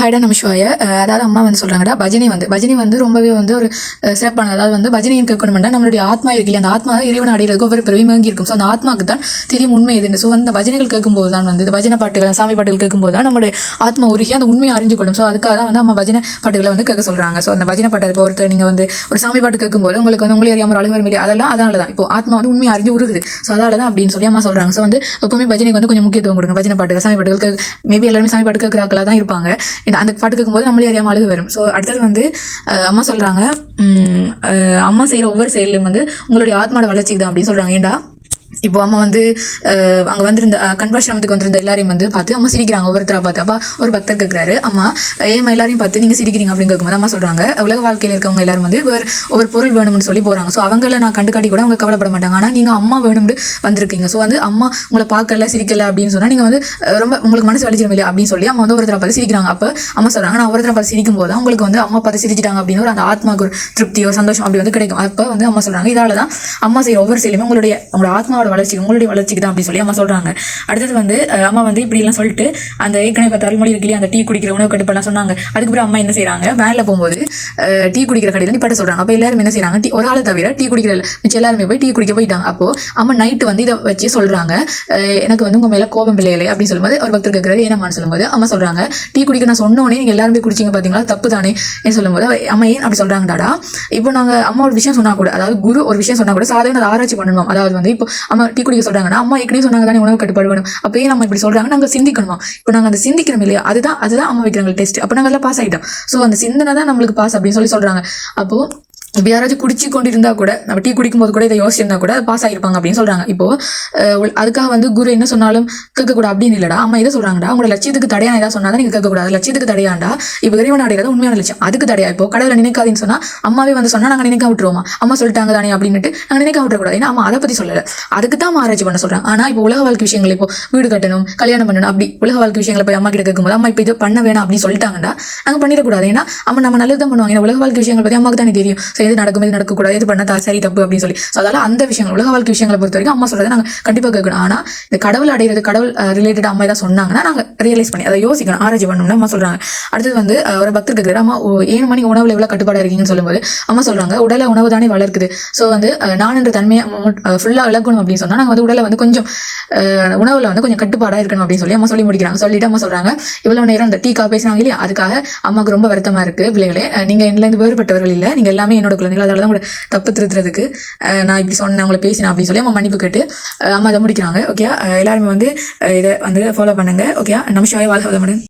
ஹைடா நமசிவாய. அதாவது அம்மா வந்து சொல்கிறாங்கடா, பஜனை வந்து ரொம்பவே வந்து ஒரு சிறப்பானது. அதாவது வந்து பஜனையும் கேட்கணும்னா நம்மளுடைய ஆத்மா இருக்கு, அந்த ஆத்மா இறைவன் அடைகிறதுக்கு ஒவ்வொரு பிறவி மேங்கி இருக்கும். ஸோ அந்த ஆத்மாவுக்கு தான் தெரியும் உண்மை எதுன்னு. ஸோ அந்த பஜனைகள் கேட்கும்போது தான் வந்து இந்த பஜனை பாட்டுகள், சாமி பாட்டுகள் கேட்கும்போது தான் நம்மளுடைய ஆத்மா உருகி அந்த உண்மையை அறிஞ்சு கொள்ளும். ஸோ அதுக்காக தான் வந்து அம்மா பஜனை பாட்டுகளை வந்து கேட்க சொல்கிறாங்க. ஸோ அந்த பஜனை பாட்டு இப்போ ஒருத்தர் நீங்கள் வந்து ஒரு சாமி பாட்டு கேட்கும்போது உங்களுக்கு வந்து உங்களே அறியாமல் அழுகு வரும் இல்லையா, அதெல்லாம் அதனால தான் இப்போ ஆத்மா வந்து உண்மையை அறிஞ்சு உருகுது. ஸோ அதனால தான் அப்படின்னு சொல்லி அம்மா சொல்கிறாங்க. ஸோ வந்து எப்பவுமே பஜனைக்கு வந்து கொஞ்சம் முக்கியத்துவம் கொடுங்க. பஜனை பாட்டுகள், சாமி பாட்டுகள் மேபி எல்லாருமே சாமி பாட்டு கேட்குறாக்களாக தான் இருப்பாங்க. அந்த பாட்டு கேட்கும்போது நம்மளே அறியாமல் அழுகு வரும். ஸோ அடுத்தது வந்து அம்மா சொல்கிறாங்க, அம்மா செய்கிற ஒவ்வொரு செயலும் வந்து உங்களுடைய ஆத்மாவோட வளர்ச்சிக்கு தான் அப்படின்னு சொல்கிறாங்க. ஏண்டா இப்போ அம்மா வந்து அங்கே வந்திருந்த கன்வர்ஷனத்துக்கு வந்திருந்த எல்லாரையும் வந்து பார்த்து அம்மா சிரிக்கிறாங்க. ஒவ்வொருத்தராக பார்த்து அப்பா ஒரு பக்தர் கேட்குறாரு, அம்மா ஏமா எல்லாரையும் பார்த்து நீங்கள் சிரிக்கிறீங்க அப்படின்னு கேட்கும்போது அம்மா சொல்கிறாங்க, உலக வாழ்க்கையில் இருக்கவங்க எல்லாரும் வந்து ஒவ்வொரு பொருள் வேணும்னு சொல்லி போகிறாங்க. ஸோ அவங்கள நான் கண்டுக்காட்டி கூட அவங்க கவலைப்பட மாட்டாங்க. ஆனால் நீங்கள் அம்மா வேணும்னு வந்திருக்கீங்க. ஸோ வந்து அம்மா உங்களை பார்க்கல சிரிக்கல அப்படின்னு சொன்னால் நீங்கள் வந்து ரொம்ப உங்களுக்கு மனசு வலிச்சிடும் இல்லையா அப்படின்னு சொல்லி அம்மா வந்து ஒருத்தரை பார்த்து சிரிக்கிறாங்க. அப்போ அம்மா சொல்கிறாங்க, நான் ஒருத்தரை பார்த்து சிரிக்கும் போது உங்களுக்கு வந்து அம்மா பார்த்து சிரிச்சிட்டாங்க அப்படின்னு ஒரு அந்த ஆத்மாவுக்கு ஒரு திருப்தி, ஒரு சந்தோஷம் அப்படி வந்து கிடைக்கும். அப்போ வந்து அம்மா சொல்கிறாங்க, இதால தான் அம்மா செய்கிற ஒவ்வொரு செயலுமே உங்களுடைய ஆத்மாவோட வளர்ச்சி, உங்களுடைய வளர்ச்சி தான் அப்படி சொல்லி அம்மா சொல்றாங்க. அடுத்தது வந்து அம்மா வந்து இப்படி எல்லாம் சொல்லிட்டு அந்த ஏற்கனவே பார்த்த அருள்மொழி இருக்கு அந்த டீ குடிக்கிற உணவு கட்டுப்பெல்லாம் சொன்னாங்க. அதுக்கப்புறம் அம்மா என்ன செய்யறாங்க, வேன்ல போகும்போது டீ குடிக்கிற கடையில நிப்பாட்ட சொல்றாங்க. அப்ப எல்லாரும் என்ன செய்யறாங்க, ஒரு ஆளை தவிர டீ குடிக்கிற மிச்சம் எல்லாருமே போய் டீ குடிக்க போயிட்டாங்க. அப்போ அம்மா நைட்டு வந்து இதை வச்சு சொல்றாங்க, எனக்கு வந்து உங்க மேல கோபம் இல்லையே அப்படின்னு சொல்லும்போது ஒரு பக்தர் கேட்கறது ஏனம்மான்னு சொல்லும்போது அம்மா சொல்றாங்க, டீ குடிக்க நான் சொன்னோடனே நீங்க எல்லாரும் போய் குடிச்சிங்க பாத்தீங்களா, தப்பு தானே ஏன்னு சொல்லும்போது அம்மா ஏன் அப்படி சொல்றாங்கடாடா. இப்போ நாங்க அம்மா ஒரு விஷயம் சொன்னா கூட, அதாவது குரு ஒரு விஷயம் சொன்னா கூட சாதாரண ஆராய்ச்சி பண்ணணும். அதாவது வந்து இப்போ அம்மா டீ குடிக்க சொல்றாங்கன்னா அம்மா ஏற்கனவே சொன்னாங்க தானே உணவு கட்டுப்பாடு வேணும். அப்பயே நம்ம இப்படி சொல்றாங்க, நாங்க சிந்திக்கணுமா. இப்போ நாங்க அந்த சிந்திக்கிறோம் இல்லையா, அதுதான் அம்மா வைக்கிறாங்க டெஸ்ட். அப்போ நாங்க எல்லாம் பாஸ் ஆகிட்டோம். ஸோ அந்த சிந்தனை தான் நம்மளுக்கு பாஸ் அப்படின்னு சொல்றாங்க. அப்போ இப்போ யாராச்சும் குடிச்சு கொண்டு இருந்தா கூட, நம்ம டீ குடிக்கும் போது கூட இதை யோசிச்சிருந்தா கூட அது பாஸ் ஆகிருப்பாங்க அப்படின்னு சொல்றாங்க. இப்போ அதுக்காக வந்து குரு என்ன சொன்னாலும் கேட்கக்கூடாது அப்படின்னு இல்லடா. அம்மா இதை சொல்றாங்கடா, உங்களோட லட்சியத்துக்கு தடையான ஏதாவது சொன்னா நீங்க கேட்கக்கூடாது. லட்சியத்துக்கு தடையாண்டா இப்போ இறைவன் அடைகிறது உண்மையான லட்சியம், அதுக்கு தடையா. இப்போ கடவுளை நினைக்காதுன்னு சொன்னா அம்மாவே வந்து சொன்னா நாங்க நினைக்க விட்டுருவோமா, அம்மா சொல்லிட்டாங்க தானே அப்படின்ட்டு நாங்க நினைக்க விட்டுறக்கூடாது. ஏன்னா அம்மா அதை பத்தி சொல்லல, அதுக்கு தான் ஆராய்ச்சி பண்ண சொல்றாங்க. ஆனா இப்போ உலக வாழ்க்கை விஷயங்கள், இப்போ வீடு கட்டணும், கல்யாணம் பண்ணணும், அப்படி உலக வாழ்க்கை விஷயங்களை போய் அம்மா கிட்ட கேட்கும்போது அம்மா இப்போ இதை பண்ண வேணாம் அப்படின்னு சொல்லிட்டாங்கடா, நாங்க பண்ணிடக்கூடாது. ஏன்னா அம்மா நம்ம நல்லது தான் பண்ணுவாங்க. ஏன்னா உலக வாழ்க்கை விஷயங்களை பத்தி அம்மாவுக்கு தானே தெரியும். எது நடக்கும், எது நடக்கக்கூடாது, எது பண்ணா சரி தப்பு அப்படின்னு சொல்லி. அதனால அந்த விஷயங்கள் உலக வாழ்க்கை விஷயங்களை பொறுத்த வரைக்கும் அம்மா சொல்றதை நாங்க கண்டிப்பா கேட்கணும். ஆனா இந்த கடவுள் அடைகிறது, கடவுள் ரிலேட்டட் அம்மா ஏதாவது சொன்னாங்கன்னா நாங்க ரியலைஸ் பண்ணி அதை யோசிக்கணும், ஆராய்ச்சி பண்ணணும்னு அம்மா சொல்றாங்க. அடுத்தது வந்து ஒரு பக்தர் கேட்குறாரு, அம்மா 7 மணி உணவுல எவ்வளவு கட்டுப்பாடா இருக்கீங்கன்னு சொல்லும்போது அம்மா சொல்றாங்க, உடலை உணவு தானே வளர்க்குது. ஸோ வந்து நான் என்ற தன்மையை ஃபுல்லா விளக்கணும் அப்படின்னு சொன்னா நாங்க வந்து உடலை வந்து கொஞ்சம் உணவுல வந்து கொஞ்சம் கட்டுப்பாடா இருக்கணும் அப்படின்னு சொல்லி அம்மா சொல்லி முடிக்கிறாங்க. சொல்லிட்டு அம்மா சொல்றாங்க, இவ்வளவு நேரம் இந்த டீ பேசினாங்க இல்லையா, அதுக்காக அம்மாவுக்கு ரொம்ப வருத்தமா இருக்கு. பிள்ளைகளே, நீங்க என்னல இருந்து வேறுபட்டவர்கள் இல்லை, நீங்க எல்லாமே என்னோட குழந்தைகள். அதனால தான் தப்பு திருத்துறதுக்கு நான் இப்படி சொன்னேன், உங்களை பேசினேன் அப்படின்னு சொல்லி அம்மா மன்னிப்பு கேட்டு அம்மா அதை முடிக்கிறாங்க. ஓகே, எல்லாருமே வந்து இதை வந்து ஃபாலோ பண்ணுங்க. ஓகே, நமசிவாய, வாழ்க வளமுடன்.